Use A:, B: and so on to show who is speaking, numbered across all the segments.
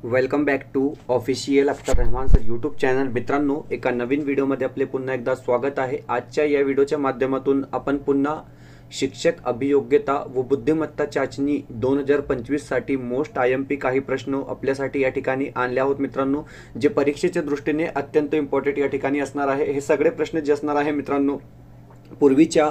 A: Welcome back to official Akhtar Rahman sir YouTube channel. मित्रांनो, एका नवीन व्हिडिओमध्ये आपले पुन्हा एकदा स्वागत आहे. आजच्या या व्हिडिओच्या माध्यमातून आपण पुन्हा शिक्षक अभियोग्यता व बुद्धिमत्ता चाचणी 2025 साठी मोस्ट IMP काही प्रश्न आपल्यासाठी या ठिकाणी आणले आहोत. मित्रांनो, जे परीक्षेच्या दृष्टीने अत्यंत इम्पॉर्टंट या ठिकाणी असणार आहे. हे सगळे प्रश्न जे असणार आहे मित्रांनो, पूर्वीच्या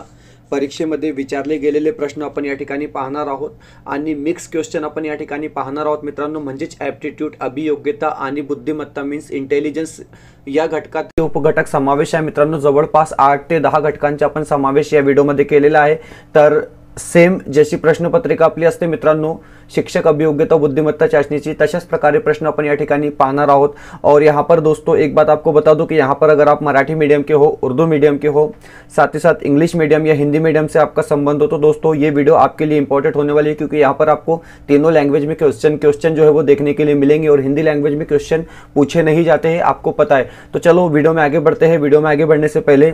A: परीक्षेमध्ये विचारले गेलेले प्रश्न आपण या ठिकाणी पाहणार आहोत आणि मिक्स क्वेश्चन आपण या ठिकाणी पाहणार आहोत मित्रांनो. म्हणजेच ॲप्टिट्यूड, अभियोग्यता आणि बुद्धिमत्ता मीन्स इंटेलिजन्स या घटकात उपघटक समावेश आहे मित्रांनो. जवळपास 8 ते 10 घटकांचा आपण समावेश या व्हिडिओमध्ये केलेला आहे. तर सेम जशी प्रश्नपत्रिका आपली असते मित्रांनो शिक्षक अभियोग्यता बुद्धिमत्ता चाचनी, तशाच प्रकारे प्रश्न अपन या ठिकाणी पाहणार आहोत. और यहाँ पर दोस्तों एक बात आपको बता दूं कि यहाँ पर अगर आप मराठी मीडियम के हो, उर्दू मीडियम के हो, साथ ही साथ इंग्लिश मीडियम या हिंदी मीडियम से आपका संबंध हो, तो दोस्तों ये वीडियो आपके लिए इंपॉर्टेंट होने वाली है, क्योंकि यहाँ पर आपको तीनों लैंग्वेज में क्वेश्चन जो है वो देखने के लिए मिलेंगे और हिंदी लैंग्वेज में क्वेश्चन पूछे नहीं जाते हैं, आपको पता है. तो चलो वीडियो में आगे बढ़ते हैं. वीडियो में आगे बढ़ने से पहले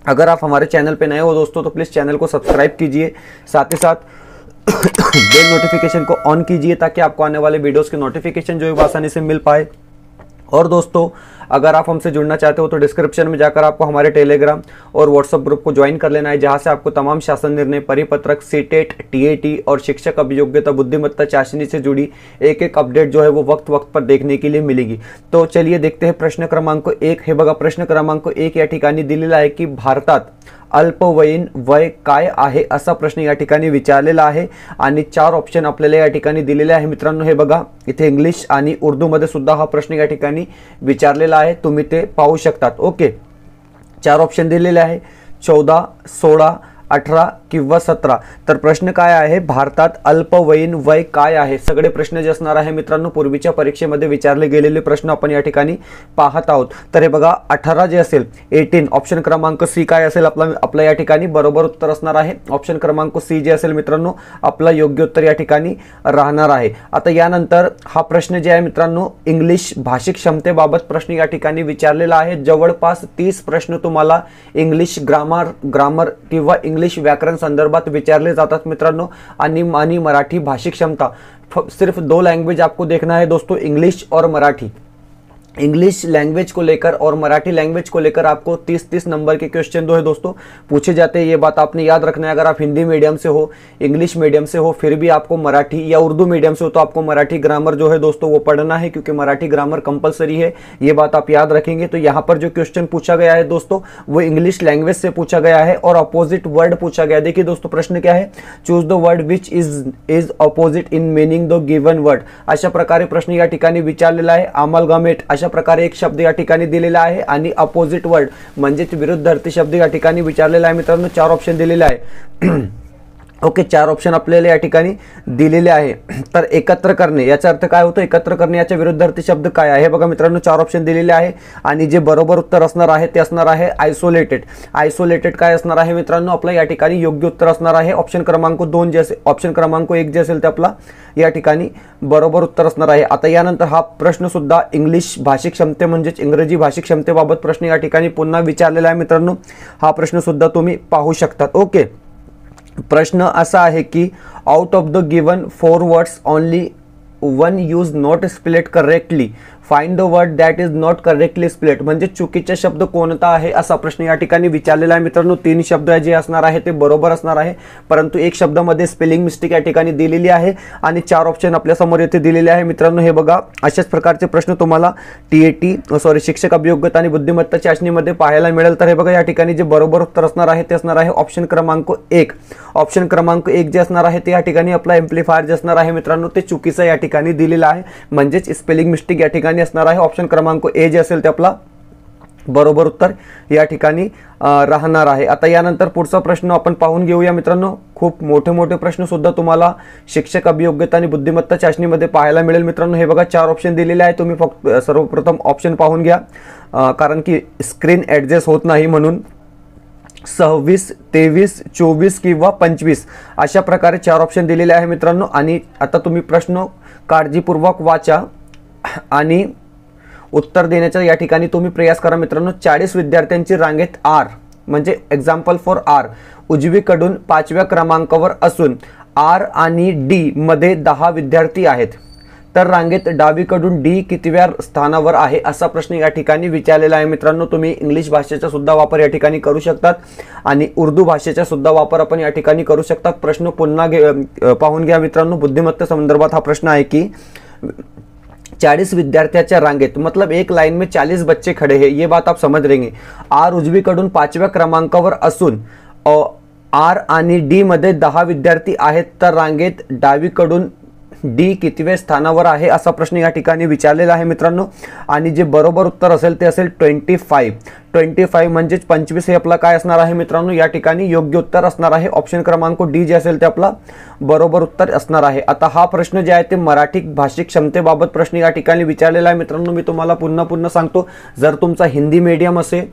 A: अगर आप हमारे चैनल पे नए हो दोस्तों तो प्लीज़ चैनल को सब्सक्राइब कीजिए, साथ ही साथ बेल नोटिफिकेशन को ऑन कीजिए ताकि आपको आने वाले वीडियोस के नोटिफिकेशन जो है वो आसानी से मिल पाए. और दोस्तों, अगर आप हमसे जुड़ना चाहते हो तो डिस्क्रिप्शन में जाकर आपको हमारे टेलीग्राम और व्हाट्सएप ग्रुप को ज्वाइन कर लेना है, जहां से आपको तमाम शासन निर्णय, परिपत्रक, सीटेट, TAT और शिक्षक अभियोग्यता बुद्धिमत्ता चाचनी से जुड़ी एक एक अपडेट जो है वो वक्त वक्त पर देखने के लिए मिलेगी. तो चलिए देखते हैं प्रश्न क्रमांक 1. हे बघा, प्रश्न क्रमांक 1 या ठिकाणी दिलेला आहे की भारतात अल्पवयीन वय काय आहे असा प्रश्न या ठिकाणी विचारलेला आहे आणि 4 ऑप्शन आपल्याला या ठिकाणी दिलेले आहे मित्रांनो. हे बघा, इथे इंग्लिश आणि उर्दू मध्ये सुद्धा हा प्रश्न या ठिकाणी विचारलेला आहे, तुम्ही ते पाहू शकतात. ओके, 4 ऑप्शन दिलेले आहे, 14, 16, 18 किंवा 17. तर प्रश्न काय आहे, भारतात अल्पवयीन वय काय आहे. सगळे प्रश्न जे असणार आहे मित्रांनो पूर्वीच्या परीक्षेमध्ये विचारले गेलेले प्रश्न आपण या ठिकाणी पाहत आहोत. तर हे बघा, 18 जे असेल 18 ऑप्शन क्रमांक C काय असेल आपला या ठिकाणी बरोबर उत्तर असणार आहे. ऑप्शन क्रमांक C जे असेल मित्रांनो आपला योग्य उत्तर या ठिकाणी राहणार आहे. आता यानंतर हा प्रश्न जे आहे मित्रांनो इंग्लिश भाषिक क्षमतेबाबत प्रश्न या ठिकाणी विचारलेला आहे. जवळपास 30 प्रश्न तुम्हाला इंग्लिश ग्रामर किंवा इंग्लिश व्याकरण संदर्भात विचारले जातात मित्रांनो. आणि मराठी भाषिक क्षमता, सिर्फ 2 लैंग्वेज आपको देखना है दोस्तों, इंग्लिश और मराठी. इंग्लिश लैंग्वेज को लेकर और मराठी लैंग्वेज को लेकर आपको 30 नंबर के क्वेश्चन जो है दोस्तों पूछे जाते हैं. ये बात आपने याद रखना है. अगर आप हिंदी मीडियम से हो, इंग्लिश मीडियम से हो, फिर भी आपको मराठी या उर्दू मीडियम से हो तो आपको मराठी ग्रामर जो है दोस्तों वो पढ़ना है, क्योंकि मराठी ग्रामर कंपलसरी है. ये बात आप याद रखेंगे. तो यहाँ पर जो क्वेश्चन पूछा गया है दोस्तों वो इंग्लिश लैंग्वेज से पूछा गया है और अपोजिट वर्ड पूछा गया. देखिए दोस्तों, प्रश्न क्या है, choose the word which is opposite in meaning the given word. अशा प्रकारे प्रश्न या ठिकाणी विचारलेला आहे. अमालगामेट अशा प्रकारे एक शब्द या ठिकाणी दिलेला आहे आणि अपोजिट वर्ड म्हणजेच विरुद्धार्थी शब्द या ठिकाणी विचारलेला आहे मित्रांनो. 4 ऑप्शन दिलेले आहे. ओके, 4 ऑप्शन आपल्याला या ठिकाणी दिलेले आहे. तर एकत्र करणे याचा अर्थ काय होतो, एकत्र करणे याच्या विरुद्धार्थी शब्द काय आहे. बघा मित्रांनो, 4 ऑप्शन दिलेले आहे आणि जे बरोबर उत्तर असणार आहे ते असणार आहे आयसोलेटेड. आयसोलेटेड काय असणार आहे मित्रांनो, आपला या ठिकाणी योग्य उत्तर असणार आहे ऑप्शन क्रमांक 2 जे असेल, ऑप्शन क्रमांक 1 जे असेल ते आपला या ठिकाणी बरोबर उत्तर असणार आहे. आता यानंतर हा प्रश्न सुद्धा इंग्लिश भाषिक क्षमते म्हणजेच इंग्रजी भाषिक क्षमतेबाबत प्रश्न या ठिकाणी पुन्हा विचारलेला आहे मित्रांनो. हा प्रश्न सुद्धा तुम्ही पाहू शकतात. ओके, प्रश्न असा आहे की out of the given 4 words only 1 use not split correctly, find the word that is not correctly split. म्हणजे चुकीचा शब्द कोणता आहे असा प्रश्न या ठिकाणी विचारलेला आहे मित्रांनो. 3 शब्द जे असणार आहे ते बरोबर असणार आहे, परंतु एक शब्दामध्ये स्पेलिंग मिस्टेक या ठिकाणी दिलेली आहे आणि 4 ऑप्शन आपल्या समोर येथे दिलेले आहे मित्रांनो. हे बघा, अशाच प्रकारचे प्रश्न तुम्हाला शिक्षक अभियोग्यता आणि बुद्धिमत्ता चाचणीमध्ये पाहायला मिळेल. तर हे बघा, या ठिकाणी जे बरोबर उत्तर असणार आहे ते असणार आहे ऑप्शन क्रमांक 1. ऑप्शन क्रमांक 1 जे असणार आहे ते या ठिकाणी आपला एम्प्लिफायर जे असणार आहे मित्रांनो ते चुकीचं या ठिकाणी दिलेलं आहे, म्हणजेच स्पेलिंग मिस्टेक या ठिकाणी असणार आहे. ऑप्शन क्रमांक A जे असेल ते आपला बरोबर उत्तर या ठिकाणी राहणार आहे. आता यानंतर पुढचा प्रश्न आपण पाहून घेऊया मित्रांनो. खूप मोठे प्रश्न सुद्धा तुम्हाला शिक्षक अभियोग्यता आणि बुद्धिमत्ता चाचणीमध्ये पाहायला मिळेल मित्रांनो. हे बघा, 4 ऑप्शन दिलेले आहे. तुम्ही फक्त सर्वप्रथम ऑप्शन पाहून घ्या, कारण की स्क्रीन ॲडजस्ट होत नाही म्हणून. 26, 23, 24 किंवा 25 अशा प्रकारे 4 ऑप्शन दिलेले आहे मित्रांनो. आणि आता तुम्ही प्रश्न काळजीपूर्वक वाचा आणि उत्तर देण्याचा या ठिकाणी तुम्ही प्रयास करा मित्रांनो. 40 विद्यार्थ्यांची रांगेत R म्हणजे एक्झाम्पल फॉर R उजवीकडून 5व्या क्रमांकावर असून R आणि D मध्ये 10 विद्यार्थी आहेत. तर रांगेत डावीकडून डी कितव्या स्थानावर आहे असा प्रश्न या ठिकाणी विचारलेला आहे मित्रांनो। तुम्ही इंग्लिश भाषेचा सुद्धा वापर या ठिकाणी करू शकतात आणि उर्दू भाषेचा सुद्धा वापर आपण या ठिकाणी करू शकतात। प्रश्न पुन्हा पाहून घ्या मित्रांनो। बुद्धिमत्ता संदर्भात हा प्रश्न आहे की 40 विद्यार्थ्याच्या रांगेत, मतलब एक लाइन में 40 बच्चे खड़े हैं, ये बात आप समझ रहेंगे। आर उजवीकडून 5व्या क्रमांकावर असून आर आणि डी मध्ये 10 विद्यार्थी आहेत, तर रांगेत डावीकडून डी कितव्या स्थानावर आहे असा प्रश्न या ठिकाणी विचारलेला आहे मित्रांनो। आणि जे बरोबर उत्तर असेल ते असेल 25 म्हणजे 25 हे आपला काय असणार आहे मित्रांनो, या ठिकाणी योग्य उत्तर असणार आहे। ऑप्शन क्रमांक डी जे असेल ते आपला बरोबर उत्तर असणार आहे। आता हा प्रश्न जे आहे ते मराठी भाषिक क्षमतेबाबत प्रश्न या ठिकाणी विचारलेला आहे मित्रांनो। मी तुम्हाला पुन्हा सांगतो, जर तुमचा हिंदी मीडियम असेल,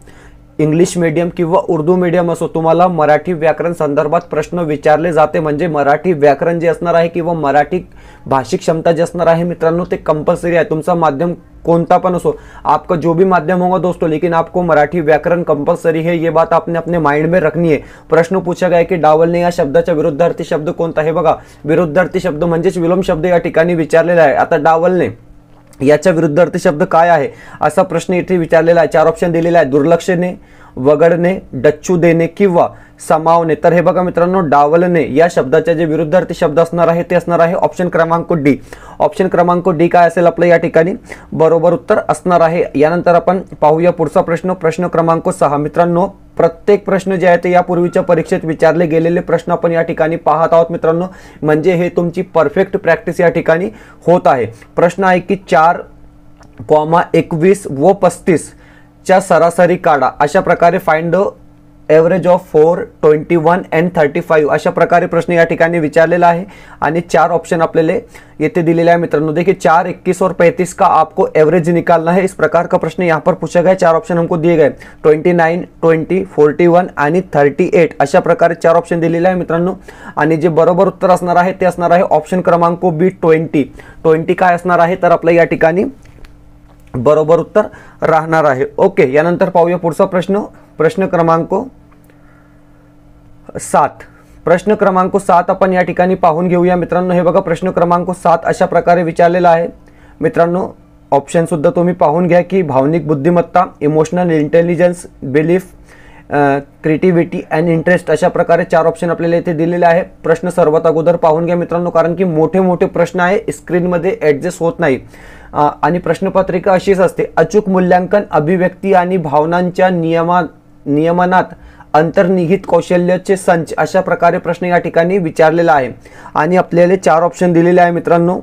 A: इंग्लिश मीडियम किंवा उर्दू मीडियम असो, तुम्हाला मराठी व्याकरण संदर्भात प्रश्न विचारले जाते म्हणजे मराठी व्याकरण जे असणार आहे किंवा मराठी भाषिक क्षमता जे असणार आहे मित्रांनो ते कंपल्सरी आहे। तुमचा माध्यम कोणता पण असो, आपका जो भी माध्यम होगा दोस्तों, लेकिन आपको मराठी व्याकरण कंपल्सरी है, ये बात आपने अपने माइंड में रखनी है। प्रश्न पूछा गया की डावलणे या शब्दाचा विरुद्धार्थी शब्द कोणता आहे, बघा विरुद्धार्थी शब्द म्हणजेच विलोम शब्द या ठिकाणी विचारलेला आहे। आता डावलणे याच्या विरुद्धार्थी शब्द काय आहे असा प्रश्न इथे विचारलेला आहे। 4 ऑप्शन दिलेले आहे, दुर्लक्षणे, वगळणे, डच्चू देणे किंवा समावणे। तर हे बघा मित्रांनो, डावलणे या शब्दाचे जे विरुद्धार्थी शब्द असणार आहे ते असणार आहे ऑप्शन क्रमांक डी। ऑप्शन क्रमांक डी काय असेल आपलं या ठिकाणी बरोबर उत्तर असणार आहे। यानंतर आपण पाहूया पुढचा प्रश्न, प्रश्न क्रमांक 6 मित्रांनो। प्रत्येक प्रश्न जे आहे ते यापूर्वीच्या परीक्षेत विचारले गेलेले प्रश्न आपण या ठिकाणी पाहत आहोत मित्रांनो, म्हणजे हे तुमची परफेक्ट प्रॅक्टिस या ठिकाणी होत आहे। प्रश्न आहे की 4,21 व 35 च्या सरासरी काढा, अशा प्रकारे find the average of 4, 21 end 35 अशा प्रकारे प्रश्न या ठिकाणी विचारलेला आहे। आणि 4 ऑप्शन आपल्याला येथे दिलेले आहे मित्रांनो। देखिए 4, 21 और 35 का आपको एवरेज निकालना है, इस प्रकार का प्रश्न यहाँ पर पूछा गया। 4 ऑप्शन हमको दिए गए 29, 20, 41 आणि 38 अशा प्रकारे 4 ऑप्शन दिलेले आहे मित्रांनो। आणि जे बरोबर उत्तर असणार आहे ते असणार आहे ऑप्शन क्रमांक बी 20 काय असणार आहे तर आपल्या या ठिकाणी बरोबर उत्तर राहणार आहे। ओके, यानंतर पाहूया पुढचा प्रश्न, प्रश्न क्रमांक 7। प्रश्न क्रमांक 7 आपण या ठिकाणी पाहून घेऊया मित्रांनो। हे बघा प्रश्न क्रमांक 7 अशा प्रकारे विचारलेला आहे मित्रांनो। ऑप्शन सुद्धा तुम्ही पाहून घ्या की भावनिक बुद्धिमत्ता, emotional intelligence, belief, creativity and interest अशा प्रकारे 4 ऑप्शन आपल्याला इथे दिलेले आहे। प्रश्न सर्वात अगोदर पाहून घ्या मित्रांनो, कारण की मोठे प्रश्न आहे, स्क्रीनमध्ये ॲडजस्ट होत नाही। आणि प्रश्नपत्रिका अशीच असते, अचूक मूल्यांकन, अभिव्यक्ती आणि भावनांच्या नियमनात अंतर्निहित कौशल्याचे संच अशा प्रकारे प्रश्न या ठिकाणी विचारलेला आहे। आणि आपल्याला 4 ऑप्शन दिलेले आहे मित्रांनो।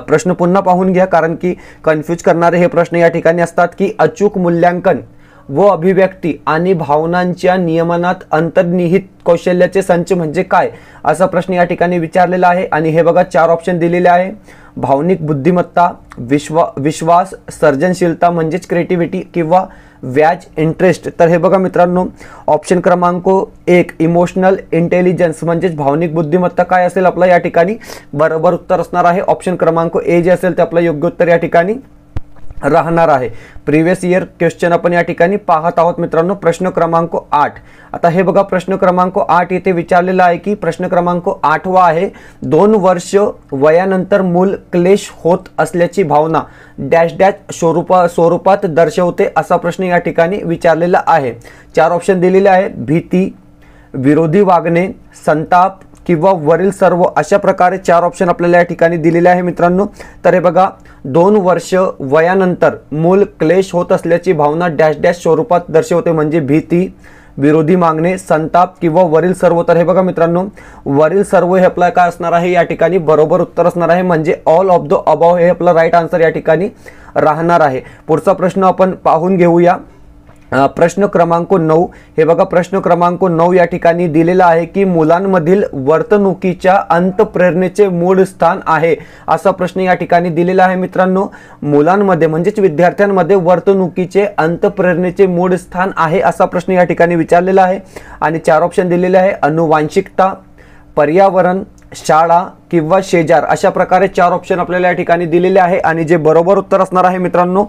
A: प्रश्न पुन्हा पाहून घ्या, कारण की कन्फ्यूज करणारे हे प्रश्न या ठिकाणी असतात की अचूक मूल्यांकन व अभिव्यक्ती आणि भावनांच्या नियमनात अंतर्निहित कौशल्याचे संच म्हणजे काय असा प्रश्न या ठिकाणी विचारलेला आहे। आणि हे बघा 4 ऑप्शन दिलेले आहे, भावनिक बुद्धिमत्ता, विश्वास, सर्जनशीलता म्हणजेच क्रिएटिव्हिटी किंवा व्याज इंटरेस्ट। तर हे बघा मित्रांनो, ऑप्शन क्रमांक 1 इमोशनल इंटेलिजन्स म्हणजेच भावनिक बुद्धिमत्ता काय असेल आपला या ठिकाणी बरोबर उत्तर असणार आहे। ऑप्शन क्रमांक ए जे असेल ते आपलं योग्य उत्तर या ठिकाणी राहणार आहे। प्रिव्हियस इयर क्वेश्चन आपण या ठिकाणी पाहत आहोत मित्रांनो। प्रश्न क्रमांक 8, आता हे बघा प्रश्न क्रमांक 8 येथे विचारलेला आहे की प्रश्न क्रमांक 8वा आहे, 2 वर्ष वयानंतर मूल क्लेश होत असल्याची भावना डॅश डॅश स्वरूपात दर्शवते असा प्रश्न या ठिकाणी विचारलेला आहे। 4 ऑप्शन दिलेले आहे, भीती, विरोधी वागणे, संताप किंवा वरील सर्व अशा प्रकारे 4 ऑप्शन आपल्याला या ठिकाणी दिलेले आहे मित्रांनो। तर हे बघा 2 वर्ष वयानंतर मूल क्लेश होत असल्याची भावना डॅश डॅश स्वरूपात दर्शवते म्हणजे भीती, विरोधी मागणे, संताप किंवा वरील सर्व। तर हे बघा मित्रांनो, वरील सर्व हे आपला काय असणार आहे या ठिकाणी बरोबर उत्तर असणार आहे, म्हणजे ऑल ऑफ द अबव हे आपला राईट आन्सर या ठिकाणी राहणार आहे। पुढचा प्रश्न आपण पाहून घेऊया, प्रश्न क्रमांक 9। हे बघा प्रश्न क्रमांक 9 या ठिकाणी दिलेला आहे की मुलांमधील वर्तणुकीच्या अंतःप्रेरणेचे मूळ स्थान आहे असा प्रश्न या ठिकाणी दिलेला आहे मित्रांनो। मुलांमध्ये म्हणजेच विद्यार्थ्यांमध्ये वर्तणुकीचे अंतःप्रेरणेचे मूळ स्थान आहे असा प्रश्न या ठिकाणी विचारलेला आहे। आणि 4 ऑप्शन दिलेले आहे, अनुवांशिकता, पर्यावरण, शाळा किंवा शेजार अशा प्रकारे 4 ऑप्शन आपल्याला या ठिकाणी दिलेले आहे। आणि जे बरोबर उत्तर असणार आहे मित्रांनो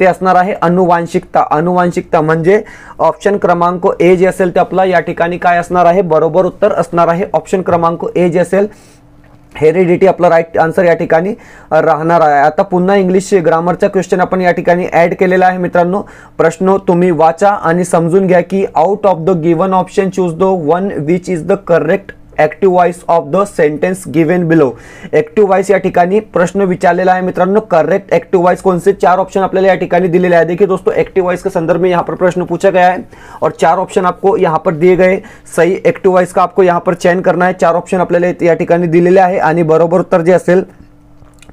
A: ते असणार आहे अनुवांशिकता। अनुवांशिकता म्हणजे ऑप्शन क्रमांक ए जे असेल ते आपला या ठिकाणी काय असणार आहे बरोबर उत्तर असणार आहे। ऑप्शन क्रमांक ए जे असेल हेरिडिटी आपला राईट आन्सर या ठिकाणी राहणार आहे। आता पुन्हा इंग्लिश ग्रामरचा क्वेश्चन आपण या ठिकाणी ऍड केलेला आहे मित्रांनो। प्रश्न तुम्ही वाचा आणि समजून घ्या की out of the given option choose the one which is the correct active voice of the sentence given below. Active voice या ठिकाणी प्रश्न विचारलेला है मित्रांनो। करेक्ट ऍक्टिव्ह वॉइस कौन से 4 ऑप्शन आपल्याला या ठिकाणी दिलेले हैं। देखिए दोस्तों, ऍक्टिव्ह वॉइस के संदर्भ में यहाँ पर प्रश्न पूछा गया है और 4 ऑप्शन आपको यहाँ पर दिए गए। सही ऍक्टिव्ह वॉइस का आपको यहाँ पर चयन करना है। 4 ऑप्शन आपल्याला या ठिकाणी दिलेले आहे आणि बरोबर उत्तर जे असेल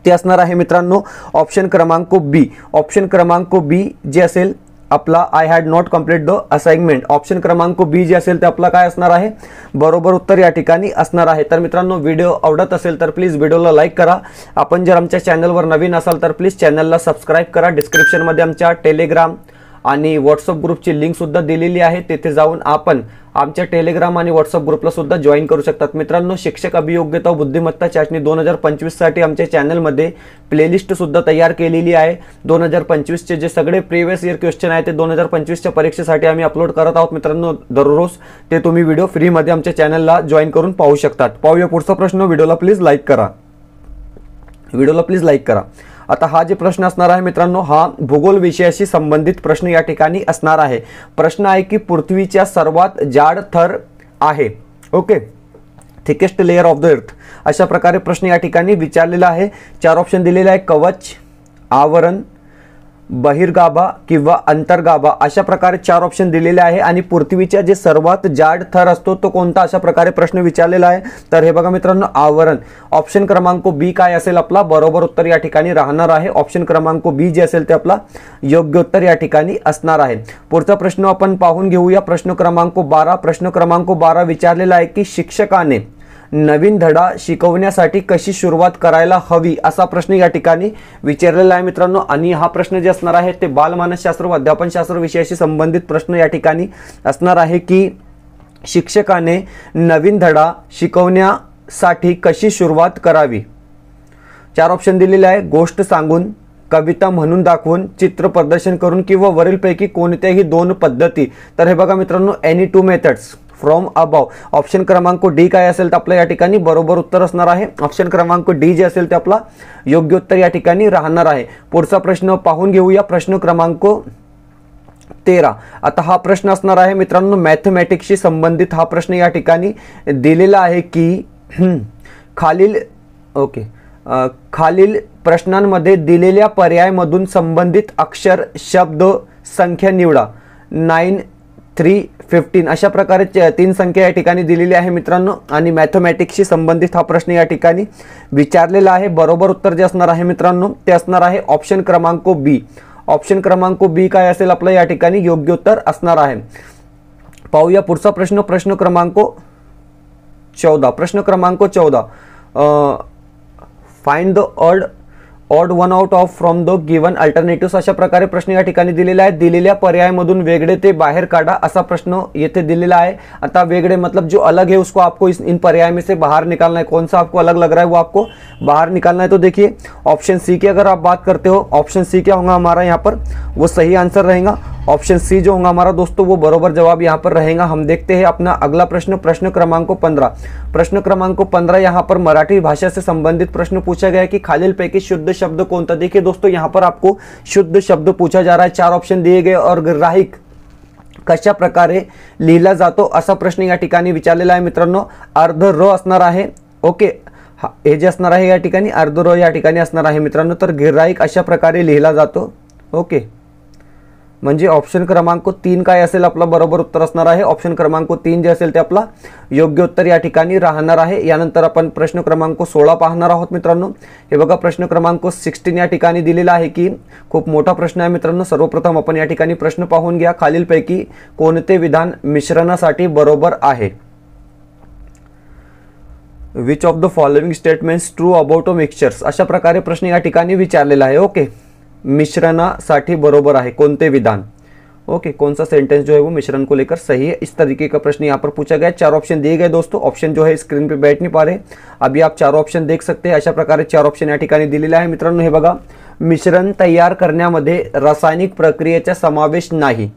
A: ते असणार आहे मित्रांनो ऑप्शन क्रमांक बी। ऑप्शन क्रमांक बी जे असेल आपला I had not complete the assignment. Option क्रमांक बी जे असेल ते आपला काय असणार आहे, बरोबर उत्तर या ठिकाणी असणार आहे। तर मित्रांनो, व्हिडिओ आवडत असेल तर प्लीज व्हिडिओला लाईक करा। आपण जर आमच्या चॅनलवर नवीन असाल तर प्लीज चॅनलला सबस्क्राइब करा। डिस्क्रिप्शन मध्ये आमच्या टेलिग्राम आणि व्हॉट्सअप ग्रुपची लिंक सुद्धा दिलेली आहे, तिथे जाऊन आपण आमच्या टेलिग्राम आणि व्हॉट्सअप ग्रुपला सुद्धा जॉईन करू शकतात। मित्रांनो, शिक्षक अभियोग्यता व बुद्धिमत्ता चाचणी 2025 साठी आमच्या चॅनलमध्ये प्लेलिस्ट सुद्धा तयार केलेली आहे। 2025 चे जे सगळे प्रीवियस इयर क्वेश्चन आहे ते 2025 च्या परीक्षेसाठी आम्ही अपलोड करत आहोत मित्रांनो दररोज। ते तुम्ही व्हिडिओ फ्री मध्ये आमच्या चॅनलला जॉईन करून पाहू शकतात। पाहूया पुढचा प्रश्न। व्हिडिओला प्लीज लाईक करा। व्हिडिओला प्लीज लाईक करा। आता हा जे प्रश्न असणार आहे मित्रांनो, हा भूगोल विषयाशी संबंधित प्रश्न या ठिकाणी असणार आहे। प्रश्न आहे की पृथ्वीच्या सर्वात जाड थर आहे, okay, thickest layer of the earth, अशा प्रकारे प्रश्न या ठिकाणी विचारलेला आहे। 4 ऑप्शन दिलेले आहे, कवच, आवरण, बहिर्गाभा किंवा अंतर्गाभा, अशा प्रकारे 4 ऑप्शन दिलेले आहे। आणि पृथ्वीच्या जे सर्वात जाड थर असतो तो कोणता, अशा प्रकारे प्रश्न विचारलेला आहे। तर हे बघा मित्रांनो, आवरण। ऑप्शन क्रमांक बी काय असेल आपला बरोबर उत्तर या ठिकाणी राहणार आहे। ऑप्शन क्रमांक बी जे असेल ते आपला योग्य उत्तर या ठिकाणी असणार आहे। पुढचा प्रश्न आपण पाहून घेऊया। प्रश्न क्रमांक 12। प्रश्न क्रमांक 12 विचारलेला आहे की शिक्षकाने नवीन धडा शिकवण्यासाठी कशी सुरुवात करायला हवी, असा प्रश्न या ठिकाणी विचारलेला आहे मित्रांनो। आणि हा प्रश्न जे असणार आहे ते बालमानसशास्त्र व अध्यापनशास्त्र विषयाशी संबंधित प्रश्न या ठिकाणी असणार आहे की शिक्षकाने नवीन धडा शिकवण्यासाठी कशी सुरुवात करावी। 4 ऑप्शन दिलेले आहे, गोष्ट सांगून, कविता म्हणून दाखवून, चित्र प्रदर्शन करून किंवा वरीलपैकी कोणत्याही 2 पद्धती। तर हे बघा मित्रांनो, any 2 methods from above. Option क्रमांक डी काय असेल तर आपल्या या ठिकाणी बरोबर उत्तर असणार आहे। ऑप्शन क्रमांक डी जे असेल ते आपला योग्य उत्तर या ठिकाणी राहणार आहे। पुढचा प्रश्न पाहून घेऊया। प्रश्न क्रमांक 13। आता हा प्रश्न असणार आहे मित्रांनो मॅथमॅटिक्सशी संबंधित हा प्रश्न या ठिकाणी दिलेला आहे की खालील प्रश्नांमध्ये दिलेल्या पर्यायामधून संबंधित अक्षर, शब्द, संख्या निवडा। 9, 3, 15 अशा प्रकारे 3 संख्या या ठिकाणी दिलेली आहे मित्रांनो। आणि मॅथमॅटिक्सशी संबंधित हा प्रश्न या ठिकाणी विचारलेला आहे। बरोबर उत्तर जे असणार आहे मित्रांनो ते असणार आहे ऑप्शन क्रमांक बी। ऑप्शन क्रमांक बी काय असेल आपलं या ठिकाणी योग्य उत्तर असणार आहे। पाहूया पुढचा प्रश्न। प्रश्न क्रमांक 14। प्रश्न क्रमांक 14, find the odd one out of from the given alternatives, अशा प्रकारे प्रश्न या ठिकाणी दिलेला आहे। दिलेल्या पर्यायामधून वेगळे ते बाहर काढा, असा प्रश्न येथे दिलेला है। अतः वेगळे मतलब जो अलग है उसको आपको इन पर्याय में से बाहर निकालना है। कौन सा आपको अलग लग रहा है वो आपको बाहर निकालना है। तो देखिए ऑप्शन सी की अगर आप बात करते हो, ऑप्शन सी क्या होगा हमारा यहाँ पर, वो सही आंसर रहेगा। ऑप्शन सी जो होगा हमारा दोस्तों वो बरोबर जवाब यहाँ पर रहेगा। हम देखते हैं अपना अगला प्रश्न। प्रश्न क्रमांक 15। प्रश्न क्रमांक 15 यहाँ पर मराठी भाषा से संबंधित प्रश्न पूछा गया है कि खालीलपैकी शुद्ध शब्द कौन था। देखिए दोस्तों, यहाँ पर आपको शुद्ध शब्द पूछा जा रहा है। 4 ऑप्शन दिए गए और ग्राहिक कशा प्रकारे लिहिला जातो असा प्रश्न या ठिकाणी विचारलेला आहे मित्रांनो। अर्ध र असणार आहे, ओके, हे जे असणार आहे या ठिकाणी अर्ध र या ठिकाणी असणार आहे मित्रांनो। तर गिराईक अशा प्रकारे लिहिला जातो, ओके, म्हणजे ऑप्शन क्रमांक 3 काय असेल आपला बरोबर उत्तर असणार आहे। ऑप्शन क्रमांक 3 जे असेल ते आपला योग्य उत्तर या ठिकाणी राहणार आहे। यानंतर आपण प्रश्न क्रमांक 16 पाहणार आहोत मित्रांनो। हे बघा प्रश्न क्रमांक 16 या ठिकाणी दिलेला आहे की खूप मोठा प्रश्न आहे मित्रांनो। सर्वप्रथम आपण या ठिकाणी प्रश्न पाहून घ्या, खालीलपैकी कोणते विधान मिश्रणासाठी बरोबर आहे। Which of the following statements true about mixtures, अशा प्रकारे प्रश्न या ठिकाणी विचारलेला आहे। ओके, मिश्रणासाठी बरोबर आहे कोणते विधान, ओके, कौन सा सेंटेंस जो है वो मिश्रण को लेकर सही है। इस तरीके का प्रश्न यहाँ पर पूछा गया। 4 ऑप्शन दिए गए दोस्तों। ऑप्शन जो है स्क्रीन पे बैठ नहीं पा रहे, अभी आप 4 ऑप्शन देख सकते हैं। अशा प्रकारे 4 ऑप्शन या ठिकाणी दिलेला आहे मित्रांनो। हे बघा, मिश्रण तयार करण्यामध्ये रासायनिक प्रक्रियेचा समावेश नाही।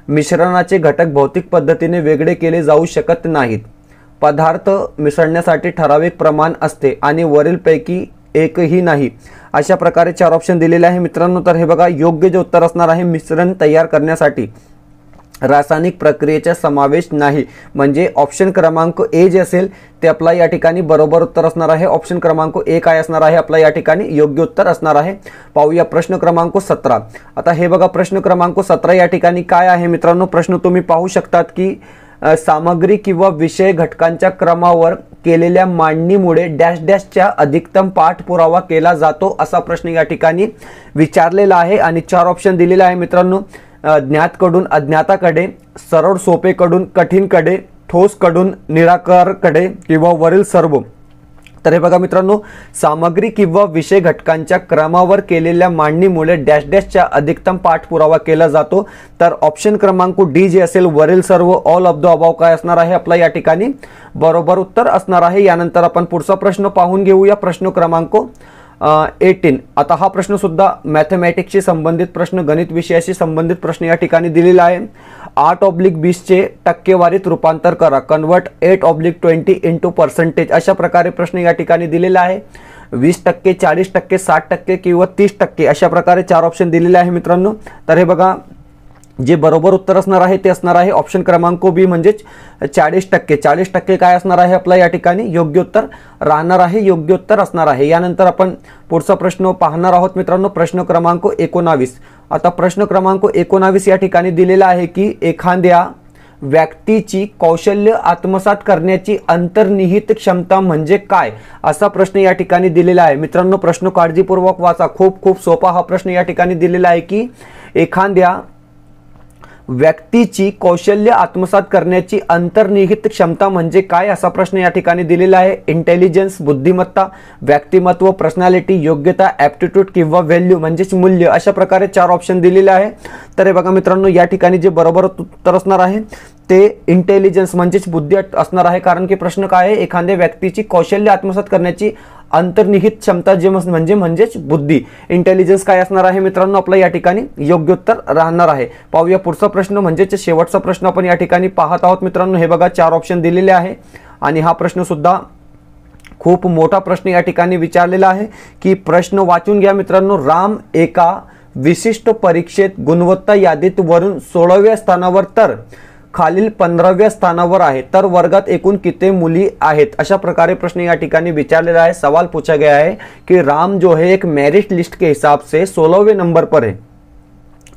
A: मिश्रणाचे घटक भौतिक पद्धतीने वेगळे केले जाऊ शकत नाहीत। पदार्थ मिसळण्यासाठी ठराविक प्रमाण असते आणि वरीलपैकी एकही नाही। अशा प्रकारे 4 ऑप्शन दिलेले आहे मित्रांनो। तर हे बघा, योग्य जे उत्तर असणार आहे मिश्रण तयार करण्यासाठी रासायनिक प्रक्रियेचा समावेश नाही, म्हणजे ऑप्शन क्रमांक ए जे असेल ते आपला या ठिकाणी बरोबर उत्तर असणार आहे। ऑप्शन क्रमांक ए काय असणार आहे आपला या ठिकाणी योग्य उत्तर असणार आहे। पाहूया प्रश्न क्रमांक 17। आता हे बघा, प्रश्न क्रमांक 17 या ठिकाणी काय आहे मित्रांनो। प्रश्न तुम्ही पाहू शकतात की सामग्री किंवा विषय घटकांच्या क्रमावर केलेल्या मांडणीमुळे डॅश डॅशच्या अधिकतम पाठपुरावा केला जातो, असा प्रश्न या ठिकाणी विचारलेला आहे। आणि 4 ऑप्शन दिलेले आहे मित्रांनो। ज्ञातकडून अज्ञाताकडे, सरळ सोपेकडून कठीणकडे, ठोसकडून निराकारकडे किंवा वरील सर्व। तर हे बघा मित्रांनो, सामग्री किंवा विषय घटकांच्या क्रमावर केलेल्या मांडणीमुळे डॅश डॅशच्या अधिकतम पाठपुरावा केला जातो। तर ऑप्शन क्रमांक डी जे असेल वरील सर्व, ऑल ऑफ द अबाव काय असणार आहे आपला या ठिकाणी बरोबर उत्तर असणार आहे। यानंतर आपण पुढचा प्रश्न पाहून घेऊया, प्रश्न क्रमांक 18। आता हा प्रश्न सुद्धा मॅथमॅटिक्सशी संबंधित प्रश्न, गणित विषयाशी संबंधित प्रश्न या ठिकाणी दिलेला आहे। 8/20 चे टक्केवारीत रूपांतर करा, कन्वर्ट 8/20 इंटू पर्सेंटेज। अशा प्रकारे प्रश्न या ठिकाणी दिलेला आहे। 20%, 40%, 60% किंवा 30% अशा प्रकारे 4 ऑप्शन दिलेले आहे मित्रांनो। तर हे बघा, जे बरोबर उत्तर असणार आहे ते असणार आहे ऑप्शन क्रमांक बी, म्हणजेच 40%। 40% काय असणार आहे आपला या ठिकाणी योग्य उत्तर राहणार आहे, योग्य उत्तर असणार आहे। यानंतर आपण पुढचा प्रश्न पाहणार आहोत मित्रांनो, प्रश्न क्रमांक 19। आता प्रश्न क्रमांक 19 या ठिकाणी दिलेला आहे की एखाद्या व्यक्तीची कौशल्य आत्मसात करण्याची अंतर्निहित क्षमता म्हणजे काय, असा प्रश्न या ठिकाणी दिलेला आहे मित्रांनो। प्रश्न काळजीपूर्वक वाचा, खूप सोपा हा प्रश्न या ठिकाणी दिलेला आहे की एखाद्या व्यक्तीची कौशल्य आत्मसात करण्याची अंतर्निहित क्षमता म्हणजे काय, असा प्रश्न या ठिकाणी दिलेला आहे। इंटेलिजन्स, बुद्धिमत्ता, व्यक्तिमत्व, पर्सनॅलिटी, योग्यता, ॲप्टिट्यूड किंवा व्हॅल्यू म्हणजेच मूल्य। अशा प्रकारे 4 ऑप्शन दिलेले आहे। तर हे बघा मित्रांनो, या ठिकाणी जे बरोबर उत्तर असणार आहे ते इंटेलिजन्स म्हणजेच बुद्धी असणार आहे। कारण की प्रश्न काय आहे, एखाद्या व्यक्तीची कौशल्य आत्मसात करण्याची अंतर्निहित क्षमता जे म्हणजेच बुद्धी, इंटेलिजन्स काय असणार आहे मित्रांनो आपला या ठिकाणी योग्य उत्तर राहणार आहे। पाहूया पुढचा प्रश्न, म्हणजेच शेवटचा प्रश्न आपण या ठिकाणी पाहत आहोत मित्रांनो। हे बघा, 4 ऑप्शन दिलेले आहे आणि हा प्रश्न सुद्धा खूप मोठा प्रश्न या ठिकाणी विचारलेला आहे की प्रश्न वाचून घ्या मित्रांनो। राम एका विशिष्ट परीक्षेत गुणवत्ता यादीत वरून 16व्या स्थानावर तर खालील 15व्या स्थानावर आहे, तर वर्गात एकूण कितने मुली आहेत, अशा प्रकारे प्रश्न या ठिकाणी विचारलेला है। सवाल पूछा गया है कि राम जो है एक मेरिट लिस्ट के हिसाब से 16वें नंबर पर है,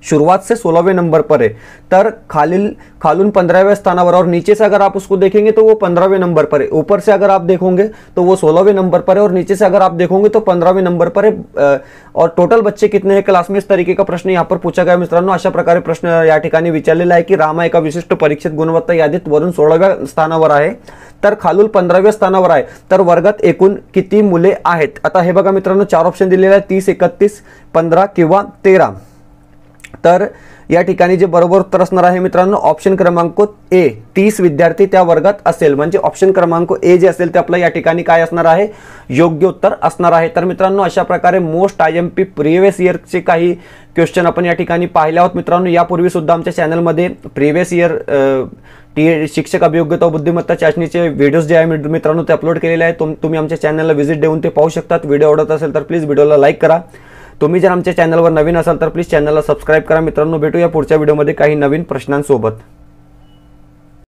A: शुरुआत से 16वें नंबर पर है, तर खालून 15वें स्थानावर, और नीचे से अगर आप उसको देखेंगे तो वो 15वें नंबर पर है। ऊपर से अगर आप देखोगे तो वो 16वें नंबर पर है और नीचे से अगर आप देखोगे तो 15वें नंबर पर है। और टोटल बच्चे कितने हैं क्लास में, इस तरीके का प्रश्न यहाँ पर पूछा गया मित्रांनो। अशा प्रकारे प्रश्न या ठिकाणी विचारलेला आहे की रामा एका विशिष्ट परीक्षेत गुणवत्ता यादीत वरून 16व्या स्थानावर आहे, तर खालून 15व्या स्थानावर आहे, तर वर्गात एकूण किती मुले आहेत। आता हे बघा मित्रांनो, 4 ऑप्शन दिलेले आहेत, 30, 31, 15 किंवा 13। तर या ठिकाणी जे बरोबर उत्तर असणार आहे मित्रांनो ऑप्शन क्रमांक ए, 30 विद्यार्थी त्या वर्गात असेल, म्हणजे ऑप्शन क्रमांक ए जे असेल ते आपलं या ठिकाणी काय असणार आहे योग्य उत्तर असणार आहे। तर मित्रांनो, अशा प्रकारे मोस्ट IMP प्रिव्हियस इयरचे काही क्वेश्चन आपण या ठिकाणी पाहिले आहोत मित्रांनो। यापूर्वी सुद्धा आमच्या चॅनलमध्ये प्रिव्हियस इयर शिक्षक अभियोग्यता व बुद्धिमत्ता चाचणीचे व्हिडिओज जे आहे मित्रांनो ते अपलोड केलेले आहेत। तुम्ही आमच्या चॅनलला व्हिजिट देऊन ते पाहू शकतात। व्हिडिओ आवडत असेल तर प्लीज व्हिडिओला लाईक करा। तुम्ही जर आमच्या चॅनलवर नवीन असाल तर प्लीज चॅनलला सबस्क्राइब करा मित्रांनो। भेटूया पुढच्या व्हिडिओमध्ये काही नवीन प्रश्नांसोबत।